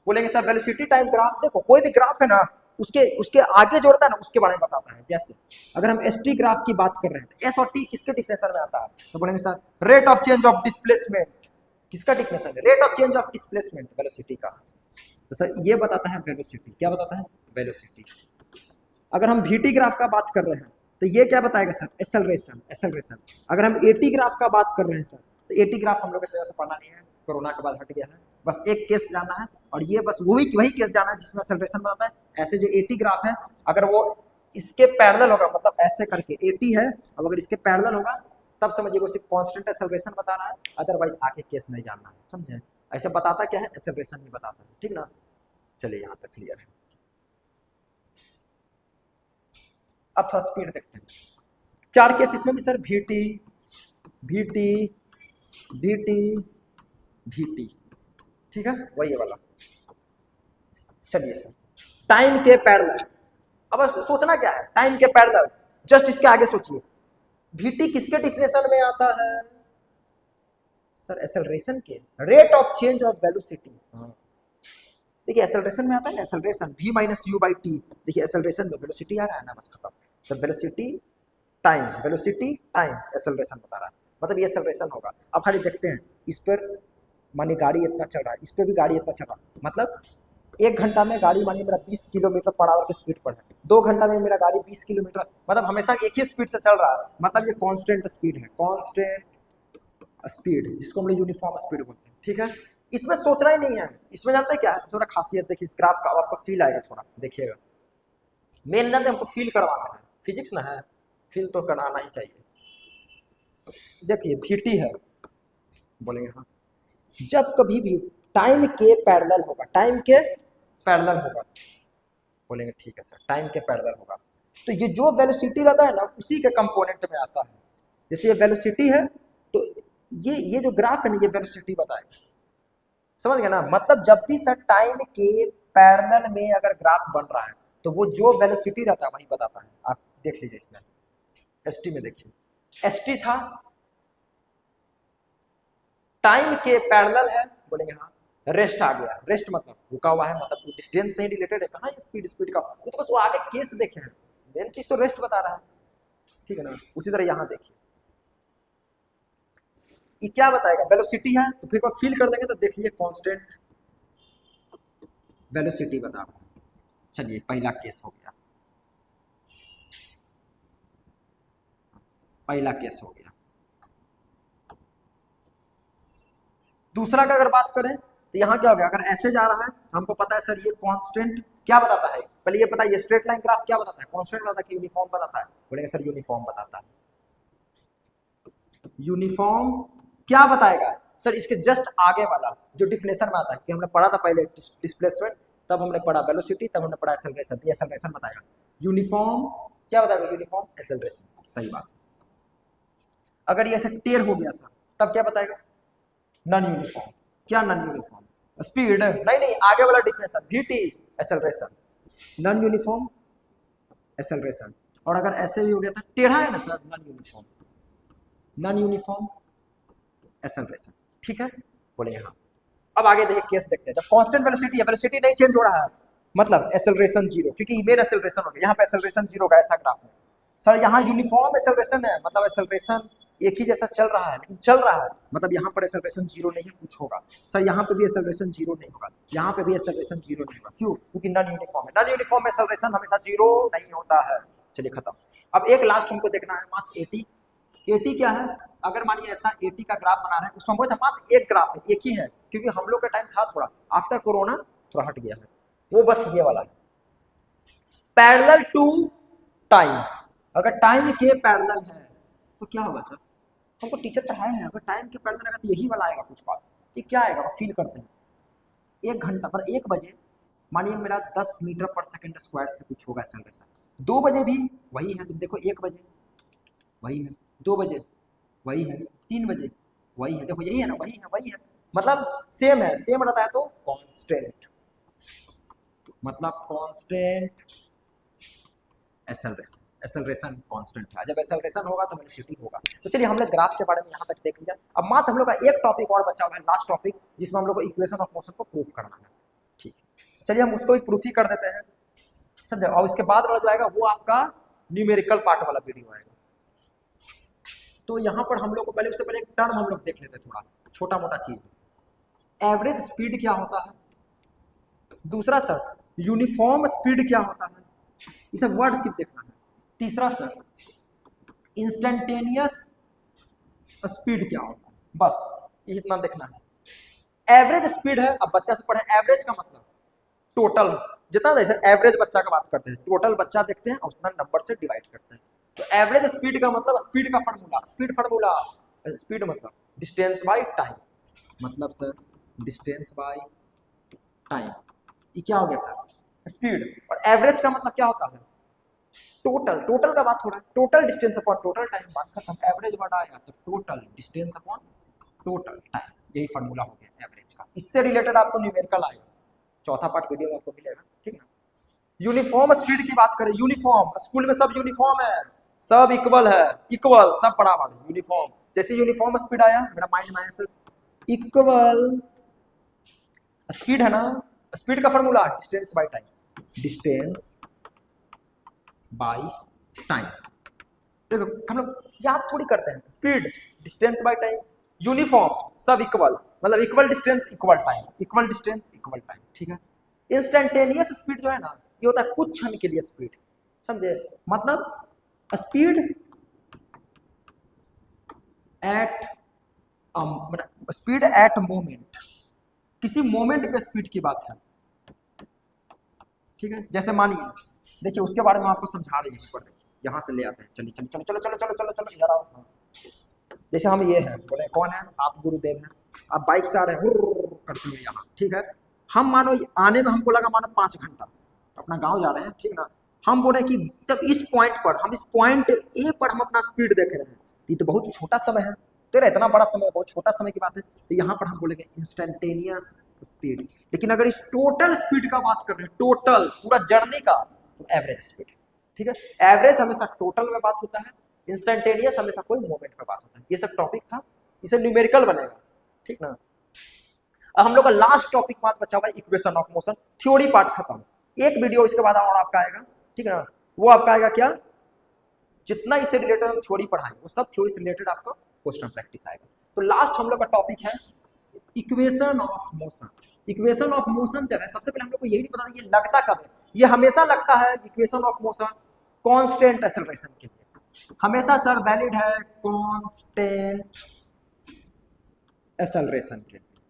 S1: बोलेंगे सर वेलोसिटी टाइम ग्राफ, देखो कोई भी ग्राफ है ना, उसके उसके आगे जोड़ता है ना, उसके बारे में बताता है। जैसे अगर हम एसटी ग्राफ की बात कर रहे हैं तो एस और टी किसके डिफिनेशन में आता है? तो बोलेंगे sir rate of change of displacement. किसका डिफिनेशन है? Rate of change of displacement, velocity का। तो सर ये बताता है वेलोसिटी। क्या बताता है? वेलोसिटी। अगर हम VT ग्राफ का बात कर रहे हैं तो ये क्या बताएगा सर? Acceleration, acceleration. अगर हम AT ग्राफ का बात कर रहे हैं सर, तो AT ग्राफ हम लोग के से पढ़ना नहीं है, कोरोना के बाद हट गया है। बस एक केस जाना है, और ये बस वही केस जाना है जिसमें एक्सेलरेशन बताता है। ऐसे जो AT ग्राफ है, अगर वो इसके पैरेलल होगा, मतलब ऐसे करके AT है, अब अगर इसके पैरेलल होगा तब समझिए वो सिर्फ कांस्टेंट एक्सेलरेशन बता रहा है, अदरवाइज आगे केस नहीं जानना है, समझे? ऐसे बताता क्या है? एक्सेलरेशन नहीं बताता, ठीक ना। चलिए यहाँ तक क्लियर है। अब थोड़ा स्पीड देखते हैं। 4 केस इसमें भी sir, VT VT VT VT, ठीक है, वही वाला। चलिए सर, टाइम के पैरेलल। अब सोचना क्या है? टाइम के पैरेलल, जस्ट इसके आगे सोचिए। VT किसके डिफिनेशन में आता है सर? एक्सेलरेशन के। Rate of change of velocity, देखिए एक्सेलरेशन में आता है ना, acceleration v minus u by T. देखिए एक्सेलरेशन में वेलोसिटी आ रहा है ना, बस खत्म। तो velocity time, velocity time, acceleration बता रहा है, मतलब ये एक्सेलरेशन होगा। अब खाली देखते हैं, इस पर मानिए गाड़ी इतना चल रहा है, इस पर भी गाड़ी इतना चल रहा है, मतलब 1 घंटा में गाड़ी मानिए मेरा 20 किलोमीटर पर आवर की स्पीड पर है, 2 घंटा में मेरा गाड़ी 20 किलोमीटर, मतलब हमेशा एक ही स्पीड से चल रहा है, मतलब ये कांस्टेंट स्पीड है, कांस्टेंट स्पीड, जिसको हम लोग यूनिफॉर्म स्पीड बोलते हैं, ठीक है। इसमें सोचना ही नहीं है, इसमें जानते हैं क्या है? थोड़ा खासियत देखिए इस ग्राफ का, आपको फील आएगा, थोड़ा देखिएगा। मेन जानते हमको फील करवाना है, फिजिक्स ना है, फील तो कराना ही चाहिए। देखिए VT है, बोलेंगे हाँ, जब कभी भी टाइम के पैरेलल होगा, टाइम के पैरेलल होगा, बोलेंगे ठीक है सर, टाइम के पैरेलल होगा, तो ये जो वेलोसिटी रहता है ना, उसी के कंपोनेंट में आता है। जैसे ये वेलोसिटी है, तो ये जो ग्राफ है ना, ये वेलोसिटी बताएगा, समझ गए ना। मतलब जब भी सर टाइम के पैरेलल में अगर ग्राफ बन रहा है, तो वो जो वेलोसिटी रहता है वही बताता है। आप देख लीजिए इसमें, एसटी में देखिए, एसटी था, टाइम के पैरेलल है, बोलेंगे हाँ। रेस्ट आ गया, रेस्ट मतलब रुका हुआ है, मतलब डिस्टेंस से ही रिलेटेड है, कहाँ स्पीड, स्पीड का वो तो बस वो आगे केस देखे हैं, मेन चीज तो रेस्ट बता रहा है, ठीक है ना। उसी तरह यहाँ देखिए, ये क्या बताएगा? वेलोसिटी है, तो फिर फील कर देंगे तो देखिए कांस्टेंट वेलोसिटी बता रहा है। चलिए पहला केस हो गया, पहला केस हो गया। दूसरा का अगर बात करें तो यहाँ क्या हो गया? अगर ऐसे जा रहा है, हमको पता है सर ये कांस्टेंट क्या बताता है, पहले ये पता है, ये स्ट्रेट लाइन ग्राफ क्या बताता है? कांस्टेंट बताता है कि यूनिफॉर्म बताता है? बोलेंगे सर यूनिफॉर्म बताता है। यूनिफॉर्म क्या बताएगा सर? इसके जस्ट आगे वाला जो डिफिनेशन में आता है, कि हमने पढ़ा था पहले डिस्प्लेसमेंट, तब हमने पढ़ा वेलोसिटी, तब हमने पढ़ा एक्सेलरेशन, ये एक्सेलरेशन बताएगा। यूनिफॉर्म क्या बताएगा? यूनिफॉर्म एक्सेलरेशन, सही बात। अगर ये ऐसे टेढ़ हो गया सर, तब क्या बताएगा? Non uniform. क्या नॉन यूनिफॉर्म? स्पीड नहीं, आगे वाला definition VT acceleration, non uniform acceleration. और अगर ऐसे भी हो गया था, टेढ़ा है ना sir, non uniform, non uniform acceleration, ठीक है, बोलेंगे हाँ। अब आगे देखिए केस देखते हैं, जब कांस्टेंट वेलोसिटी है, वेलोसिटी नहीं चेंज हो रहा है, मतलब एक्सेलरेशन 0, क्योंकि मेन एक्सेलरेशन हो गया, यहाँ पे एक्सेलरेशन 0 का ऐसा ग्राफ है सर। यहाँ यूनिफॉर्म एक्सेलरेशन है, मतलब एक्सेलरेशन एक ही जैसा चल रहा है, लेकिन चल रहा है, मतलब यहाँ पर एक्सेलरेशन 0 नहीं, कुछ होगा सर। यहाँ पे भी एक्सेलरेशन 0 नहीं होगा, यहाँ पे भी एक्सेलरेशन 0 नहीं होगा, क्यों? क्योंकि नॉन यूनिफॉर्म है, नॉन यूनिफॉर्म एक्सेलरेशन हमेशा 0 नहीं होता है। चलिए खत्म। अब एक लास्ट हमको देखना है, मात्र AT क्या है? अगर मानिए ऐसा AT का ग्राफ बना रहे हैं, उसमें हमको मात्र एक ग्राफ है, एक ही है, क्योंकि हम लोग का टाइम था थोड़ा, आफ्टर कोरोना थोड़ा हट गया है, वो बस ये वाला है, पैरेलल टू टाइम। अगर टाइम के पैरेलल है तो क्या होगा सर? हमको टीचर पढ़ाए हैं, अगर टाइम के पैरेलल आएगा तो यही वाला आएगा कुछ बात, ये क्या आएगा? फील करते हैं, 1 घंटा पर 1 बजे मानिए मेरा 10 मीटर पर सेकंड स्क्वायर से कुछ होगा एक्सेलरेशन, 2 बजे भी वही है, तुम देखो 1 बजे वही है, 2 बजे वही है, 3 बजे वही है, देखो यही है ना, वही है, मतलब सेम है, सेम रहता है तो कांस्टेंट, मतलब कांस्टेंट एक्सेलरेशन, एक्सेलरेशन कांस्टेंट है, जब एक्सेलरेशन होगा तो वेलोसिटी होगा। तो चलिए हमने ग्राफ के बारे में यहाँ तक देख लिया, अब मात्र हम लोग का एक टॉपिक और बचा हुआ है, लास्ट टॉपिक, जिसमें हम लोग को इक्वेशन ऑफ मोशन को प्रूफ करना है। ठीक है, चलिए हम उसको भी प्रूफ ही कर देते हैं, समझे, और इसके बाद वाला जो आएगा वो आपका न्यूमेरिकल पार्ट वाला वीडियो आएगा। तो यहाँ पर हम लोग को पहले, उससे पहले एक टर्म हम लोग देख लेते हैं, थोड़ा छोटा मोटा चीज, एवरेज स्पीड क्या होता है, दूसरा सर यूनिफॉर्म स्पीड क्या होता है, ये सब वर्ड सिर्फ देखना है, तीसरा सर इंस्टेंटेनियस स्पीड क्या होता है, बस ये इतना देखना है। एवरेज स्पीड है, अब बच्चा से पढ़े, एवरेज का मतलब टोटल, जितना जैसे एवरेज बच्चा का बात करते हैं, टोटल बच्चा देखते हैं और उतना नंबर से डिवाइड करते हैं। तो एवरेज स्पीड का मतलब, स्पीड का फार्मूला, स्पीड मतलब डिस्टेंस बाय टाइम, मतलब सर डिस्टेंस बाय टाइम, ये क्या हो गया सर स्पीड। और एवरेज का मतलब क्या होता है, टोटल, टोटल का बात हो रहा है, total distance upon total time, बात खत्म, एवरेज वर्ड आया तो total distance upon total time, यही फार्मूला हो गया एवरेज का। इससे रिलेटेड आपको न्यूमेरिकल आएगा, चौथा पार्ट वीडियो में आपको मिलेगा, ठीक है ना। यूनिफॉर्म स्पीड की बात करें, यूनिफॉर्म, स्कूल में सब यूनिफॉर्म है, सब इक्वल है, इक्वल सब बराबर है, यूनिफॉर्म, जैसे यूनिफॉर्म स्पीड आया मेरा माइंड में आया सर इक्वल स्पीड है ना, स्पीड का formula distance by time, distance by time. देखो हम लोग याद थोड़ी करते हैं, speed distance by time, uniform सब इक्वल, मतलब equal distance equal time, equal distance equal time, ठीक है। इंस्टेंटेनियस स्पीड जो है ना, ये होता है कुछ क्षण के लिए स्पीड, समझे, मतलब speed at, speed at moment, किसी मोमेंट के स्पीड की बात है, ठीक है। जैसे मानिए, देखिए उसके बारे में आपको समझा रहे हैं, यहाँ से ले आते हैं, चलिए चलो चलो चलो चलो चलो चलो चलो इधर आओ। जैसे हम ये हैं, बोले कौन है आप, गुरुदेव हैं, आप बाइक से आ रहे हैं करते हुए यहाँ, ठीक है। हम मानो आने में हमको लगा मानो 5 घंटा, अपना गांव जा रहे हैं, ठीक ना, हम बोले कि जब इस पॉइंट पर, हम इस पॉइंट ए पर हम अपना स्पीड देख रहे हैं, ये तो बहुत छोटा समय है, तेरा इतना बड़ा समय बहुत छोटा समय की बात है, तो यहाँ पर हम बोलेंगे इंस्टेंटेनियस स्पीड। लेकिन अगर इस टोटल स्पीड का बात कर रहे हैं, टोटल पूरा जर्नी का, तो एवरेज स्पीड, ठीक है। एवरेज हमेशा टोटल में बात होता है, इंस्टेंटेनियस हमेशा कोई मोमेंट में बात होता है। ये सब टॉपिक था, इसे न्यूमेरिकल बनेगा, ठीक ना। अब हम लोग का लास्ट टॉपिक पार्ट बचा हुआ है equation of motion, theory part खत्म, एक वीडियो इसके बाद और आपका आएगा, ठीक है ना, वो आपका आएगा क्या, जितना इससे रिलेटेड हम थ्योरी पढ़ाएंगे वो सब थ्योरी से रिलेटेड आपका क्वेश्चन प्रैक्टिस आएगा। तो लास्ट हम लोग का टॉपिक है equation of motion. Equation of motion जब है, सबसे पहले हम लोग को यही नहीं पता ये लगता कब है, ये हमेशा लगता है equation of motion constant acceleration के लिए, हमेशा सर वैलिड है कांस्टेंट एक्सेलरेशन के लिए,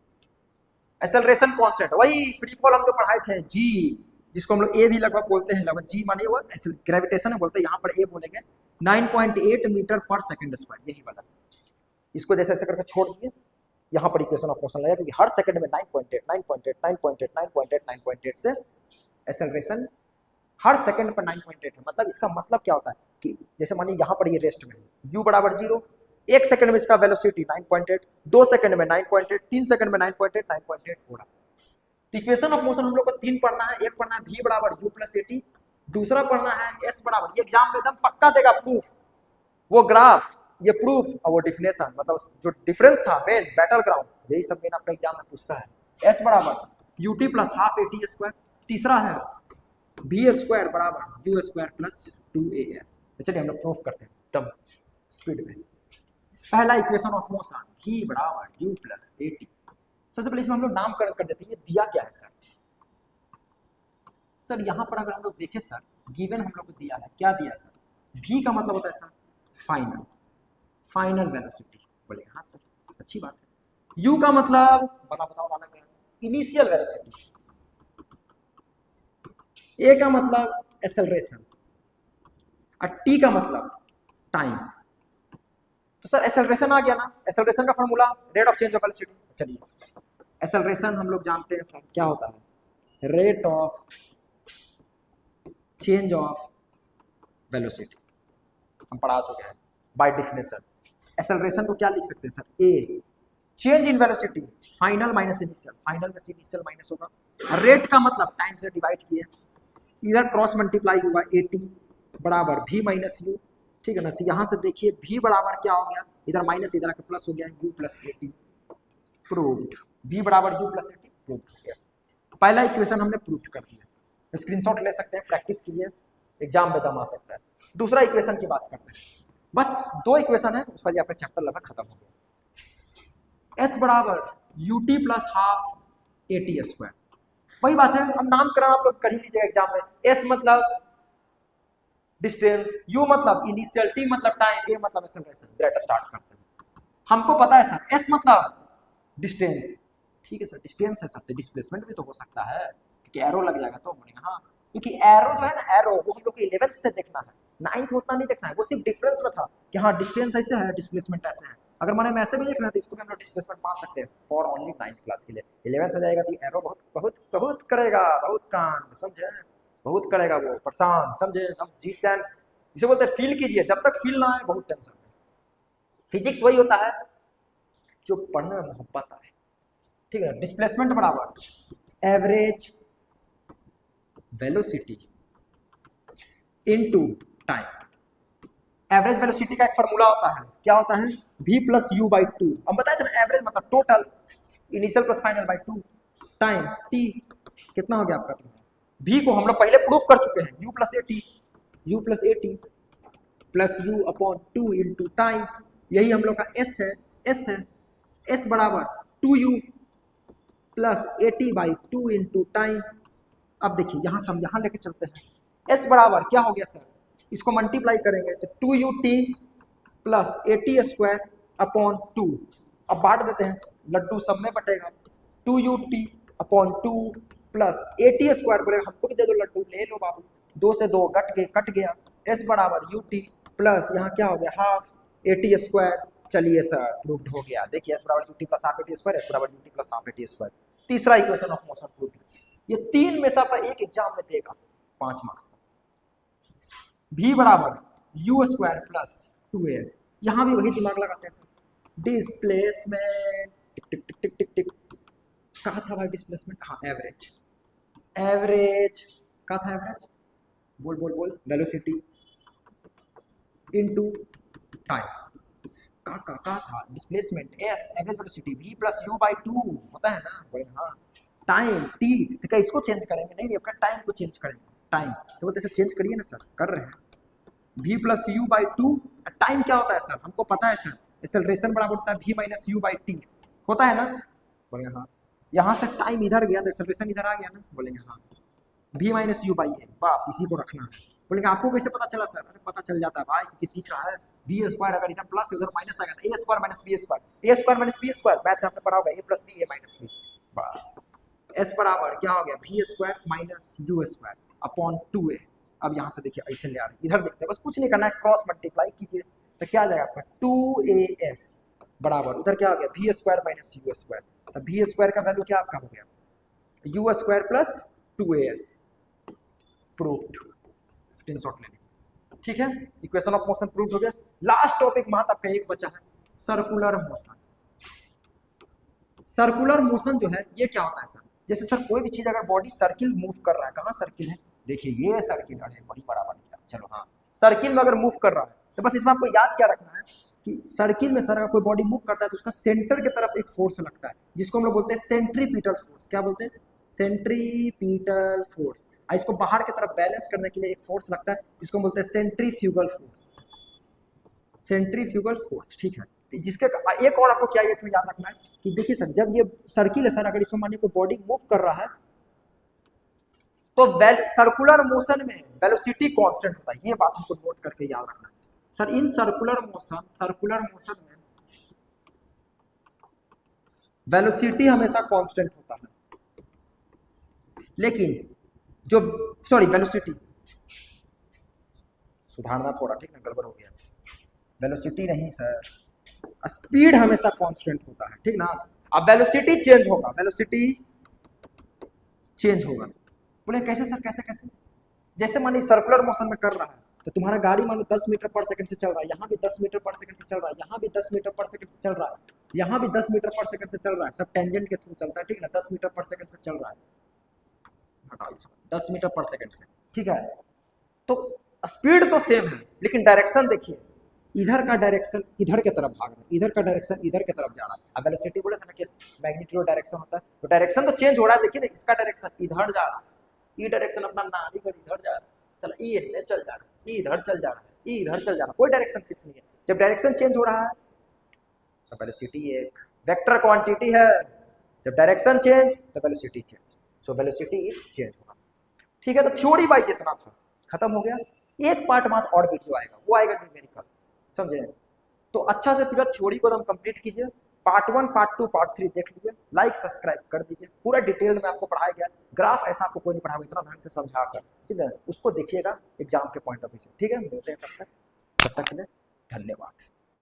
S1: एक्सेलरेशन कांस्टेंट, वही फ्री फॉल हम जो पढ़ाए थे जी, जिसको हम लोग ए भी लगभग बोलते हैं, लगभग जी माने वो ग्रेविटेशन है बोलते हैं, यहाँ पर ए बोलेंगे 9.8 मीटर पर सेकंड स्क्वायर, यही वाला, इसको जैसे ऐसे करके छोड़ दिए, यहाँ पर इक्वेशन ऑफ मोशन लगेगा, क्योंकि हर सेकंड में 9.8 9.8 9.8 9.8 9.8 से एक्सेलरेशन हर सेकंड पर 9.8 है। मतलब इसका मतलब क्या होता है कि जैसे मानिए यहाँ पर ये रेस्ट में है, u बराबर 0, 1 सेकंड में इसका वेलोसिटी 9.8, 2 सेकंड में 9.8, 3 सेकंड में 9.8 9.8 हो रहा। तो इक्वेशन ऑफ मोशन हम लोग को 3 पढ़ना है, एक पढ़ना है v बराबर u प्लस at, दूसरा पढ़ना है s बराबर, ये एग्जाम में एकदम पक्का देगा प्रूफ, वो ग्राफ, ये प्रूफ और वो डिफिनेशन, मतलब जो डिफरेंस था मेन बैटल ग्राउंड, यही सब मेन आपका एग्जाम में पूछता है। s बराबर ut plus half at square, तीसरा है v स्क्वायर बराबर u स्क्वायर प्लस 2as। चलिए हम लोग प्रूफ करते हैं तब स्पीड में। पहला इक्वेशन ऑफ मोशन v बराबर u प्लस at, सबसे पहले इसमें हम लोग नामकरण कर देते हैं, ये दिया क्या है सर, सर यहाँ पर अगर हम लोग देखें सर, गिवन हम लोग को दिया है, क्या दिया सर, v का मतलब होता है सर फाइनल, फाइनल वेलोसिटी, बोले हाँ सर अच्छी बात है। u का मतलब बताओ वाला क्या, इनिशियल वेलोसिटी, a का मतलब एक्सेलरेशन, और t का मतलब टाइम। तो सर एक्सेलरेशन आ गया ना, एक्सेलरेशन का formula rate of change of velocity. चलिए एक्सेलरेशन हम लोग जानते हैं सर क्या होता है, rate of change of velocity हम पढ़ा चुके हैं बाय डेफिनेशन। एक्सेलरेशन को क्या लिख सकते हैं sir, A change in velocity final minus initial, final में से इनिशियल माइनस होगा। रेट का मतलब टाइम से डिवाइड किए, इधर क्रॉस मल्टीप्लाई हुआ at बराबर v माइनस यू, ठीक है ना। तो यहाँ से देखिए v बराबर क्या हो गया, इधर माइनस इधर आके प्लस हो गया, u plus at proved, v बराबर u प्लस at प्रूव्ड हो गया। पहला इक्वेशन हमने प्रूव कर दिया, स्क्रीनशॉट ले सकते हैं प्रैक्टिस के लिए, एग्जाम में दम आ सकता है। दूसरा इक्वेशन की बात करते हैं, बस 2 इक्वेशन है, उस पर आपका चैप्टर लगभग खत्म हो गया। s बराबर ut plus half at square, वही बात है, अब नामकरण आप लोग कर ही लीजिएगा एग्जाम में। s मतलब डिस्टेंस, u मतलब इनिशियल, t मतलब टाइम, a मतलब एक्सेलरेशन। डायरेक्ट स्टार्ट करते हैं। हमको पता है सर s मतलब डिस्टेंस, ठीक है सर, डिस्टेंस है सर, डिस्प्लेसमेंट भी तो हो सकता है क्योंकि एरो लग जाएगा तो बोलेंगे हाँ, क्योंकि एरो जो है ना, एरो वो हम लोग को 11th से देखना है, 9th में उतना नहीं देखना है, वो सिर्फ डिफरेंस में था कि हाँ डिस्टेंस ऐसे है, डिस्प्लेसमेंट ऐसे है। अगर मैंने ऐसे भी देखना है तो इसको भी हम लोग डिस्प्लेसमेंट मान सकते हैं फॉर ओनली 9th क्लास के लिए। 11th में जाएगा तो एरो बहुत बहुत बहुत करेगा, बहुत कांड, समझे, बहुत करेगा वो, परेशान, समझे, हम जीत जाए, इसे बोलते हैं फील कीजिए, जब तक फील ना आए बहुत टेंशन है। फिजिक्स वही होता है जो पढ़ने में मोहब्बत आए, ठीक है। डिस्प्लेसमेंट बराबर average velocity into time. Average velocity का एक फॉर्मूला होता है, क्या होता है, v प्लस यू बाई 2। हम बताए थे ना, एवरेज मतलब total, initial plus final by 2, time t कितना हो गया आपका, v को हम लोग पहले प्रूफ कर चुके हैं, u plus A T plus you upon 2 into time, यही हम लोग का s है, s बराबर 2u plus A T by 2 into time. अब देखिए यहाँ से हम यहाँ लेके चलते हैं, s बराबर क्या हो गया सर, इसको मल्टीप्लाई करेंगे तो 2ut plus at square upon 2, अब बांट देते हैं, लड्डू सब में बटेगा, 2ut upon 2 plus at square बोलेगा, हमको भी दे दो लड्डू, ले लो बाबू, 2 से 2 कट गया, s बराबर ut प्लस यहाँ क्या हो गया हाफ at स्क्वायर। चलिए सर प्रूव्ड हो गया, देखिए s बराबर ut plus half at square, s बराबर ut plus half at square. तीसरा इक्वेशन ऑफ मोशन प्रूव्ड। ये 3 में से आपका एक एग्जाम में देगा 5 मार्क्स का। v बराबर u स्क्वायर प्लस 2as, यहाँ भी वही दिमाग लगाते हैं सर, डिस्प्लेसमेंट टिक टिक टिक टिक टिक टिक, कहा था भाई डिस्प्लेसमेंट, हाँ एवरेज, कहा था एवरेज, बोल वेलोसिटी इनटू टाइम, कहा था displacement s, average velocity v plus u by 2 होता है ना, बोले हाँ, टाइम t, तो क्या इसको चेंज करेंगे, नहीं अपना टाइम को चेंज करेंगे, टाइम तो बोलते सर चेंज करिए ना सर, कर रहे हैं, v plus you by 2, time क्या होता है सर, हमको पता है सर, एक्सेलरेशन बराबर होता है v minus you by T, होता है ना, बोलेंगे हाँ, यहाँ से टाइम इधर गया तो एक्सेलरेशन इधर आ गया ना, बोलेंगे हाँ, v माइनस यू बाई ए, बस इसी को रखना है। बोलेंगे आपको कैसे पता चला सर, अरे पता चल जाता है भाई, क्योंकि दिख रहा है v स्क्वायर, अगर इधर प्लस उधर माइनस आ गया तो a square minus b square, a square minus b square, math में आपने पढ़ा होगा, a plus b a minus b, बस s बराबर क्या हो गया, v square minus u square upon 2a। अब यहाँ से देखिए ऐसे ले आ रहे हैं, इधर देखते हैं, बस कुछ नहीं करना है, क्रॉस मल्टीप्लाई कीजिए तो क्या आ जाएगा आपका 2as बराबर, उधर क्या हो गया v square minus u square, तो v स्क्वायर का वैल्यू क्या आपका हो गया, u square plus 2as, proved, screenshot ले लीजिए, ठीक है। इक्वेशन ऑफ मोशन प्रूव्ड हो गया। लास्ट टॉपिक मात्र आपका एक बचा है, सर्कुलर मोशन। सर्कुलर मोशन जो है ये क्या होता है सर, जैसे सर कोई भी चीज अगर बॉडी सर्किल मूव कर रहा है, कहाँ सर्किल है, देखिए ये सर्किल, अरे बड़ी बड़ा बन गया, चलो हाँ, सर्किल में अगर मूव कर रहा है तो बस इसमें आपको याद क्या रखना है कि सर्किल में सर अगर कोई बॉडी मूव करता है तो उसका सेंटर की तरफ एक फोर्स लगता है, जिसको हम लोग बोलते हैं सेंट्रीपिटल फोर्स। क्या बोलते हैं, सेंट्रीपिटल फोर्स। इसको बाहर की तरफ बैलेंस करने के लिए एक फोर्स लगता है, जिसको हम बोलते हैं सेंट्रीफ्यूगल फोर्स, सेंट्रीफ्यूगल फोर्स, ठीक है। जिसके एक और आपको क्या ये याद रखना है कि देखिए सर, जब ये सर्किल है सर, अगर इसमें मानिए कोई बॉडी मूव कर रहा है तो सर्कुलर मोशन में वेलोसिटी कांस्टेंट होता है, ये बात हमको नोट करके याद रखना है सर। इन सर्कुलर मोशन में वेलोसिटी हमेशा कांस्टेंट होता है, लेकिन जो वेलोसिटी सुधारना थोड़ा, ठीक ना, गड़बड़ हो गया, वेलोसिटी नहीं सर, स्पीड हमेशा कांस्टेंट होता है, ठीक ना। अब वेलोसिटी चेंज होगा, वेलोसिटी चेंज होगा। बोले कैसे सर, कैसे कैसे? जैसे मान लीजिए सर्कुलर मोशन में कर रहा है, तो तुम्हारा गाड़ी मान लो 10 मीटर पर सेकंड से चल रहा है, यहाँ भी 10 मीटर पर सेकंड से चल रहा है, यहाँ भी 10 मीटर पर सेकंड से चल रहा है, यहाँ भी 10 मीटर पर सेकंड से चल रहा है, सब टेंजेंट के थ्रू चलता है, ठीक है ना, 10 मीटर पर सेकंड से चल रहा है, हटाओ इसको, 10 मीटर पर सेकंड से, ठीक है। तो स्पीड तो सेम है, लेकिन डायरेक्शन देखिए, इधर का डायरेक्शन इधर के तरफ भाग रहा है, इधर का डायरेक्शन इधर के तरफ जा रहा है। अब वेलोसिटी बोले था ना कि मैग्नीट्यूड डायरेक्शन होता है, तो डायरेक्शन तो चेंज हो रहा है। देखिए ना, इसका डायरेक्शन इधर जा रहा है, ई डायरेक्शन अपना नारी का इधर जा रहा है, चला ई है चल जा रहा है, ई इधर चल जा रहा है, ई इधर चल जा रहा है, कोई डायरेक्शन फिक्स नहीं है। जब डायरेक्शन चेंज हो रहा है तो वेलोसिटी एक वेक्टर क्वांटिटी है, जब डायरेक्शन चेंज तो velocity change, so velocity is change होगा, ठीक है। तो थ्योरी वाइज इतना था, खत्म हो गया। एक पार्ट मात्र और वीडियो आएगा, वो आएगा न्यूमेरिकल, समझे? तो अच्छा से पूरा थ्योरी को एकदम कंप्लीट कीजिए, पार्ट 1 पार्ट 2 पार्ट 3 देख लीजिए, लाइक सब्सक्राइब कर दीजिए, पूरा डिटेल में आपको पढ़ाया गया। ग्राफ ऐसा आपको कोई नहीं पढ़ाया, इतना ढंग से समझा कर, ठीक है, उसको देखिएगा एग्जाम के पॉइंट ऑफ व्यू से, ठीक है। मिलते हैं तब तक के लिए।